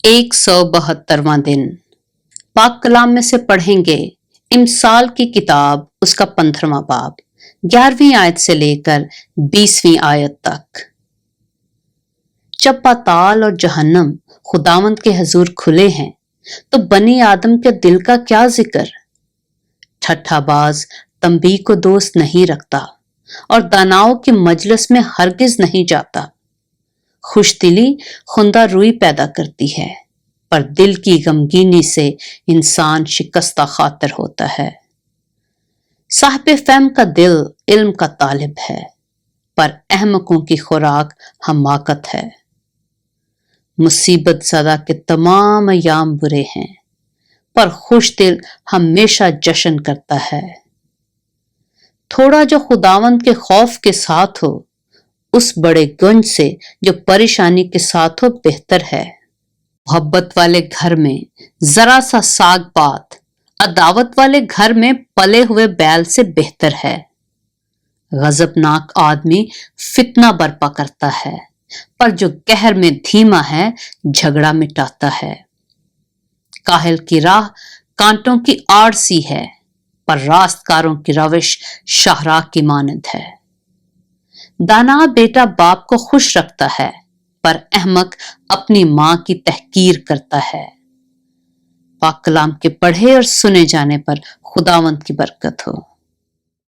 172واں دن پاک کلام میں سے پڑھیں گے امثال کی کتاب اس کا 15واں باب 11ویں آیت سے لے کر 20ویں آیت تک۔ جب پاتال اور جہنم خداوند کے حضور کھلے ہیں تو بنی آدم کے دل کا کیا ذکر؟ ٹھٹھا باز تنبیہ کو دوست نہیں رکھتا اور داناؤں کی مجلس میں ہرگز نہیں جاتا۔ خوش دلی خندہ روئی پیدا کرتی ہے، پر دل کی غمگینی سے انسان شکستہ خاطر ہوتا ہے۔ صاحب فہم کا دل علم کا طالب ہے، پر احمقوں کی خوراک حماقت ہے۔ مصیبت زدہ کے تمام ایام برے ہیں، پر خوش دل ہمیشہ جشن کرتا ہے۔ تھوڑا جو خداوند کے خوف کے ساتھ ہو اس بڑے گنج سے جو پریشانی کے ساتھ ہو بہتر ہے۔ محبت والے گھر میں ذرا سا ساگ پات عداوت والے گھر میں پلے ہوئے بیل سے بہتر ہے۔ غضبناک آدمی فتنہ برپا کرتا ہے، پر جو قہر میں دھیما ہے جھگڑا مٹاتا ہے۔ کاہل کی راہ کانٹوں کی آڑ سی ہے، پر راستکاروں کی روش شاہراہ کی مانند ہے۔ دانا بیٹا باپ کو خوش رکھتا ہے، پر احمق اپنی ماں کی تحقیر کرتا ہے۔ پاک کلام کے پڑھے اور سنے جانے پر خداوند کی برکت ہو۔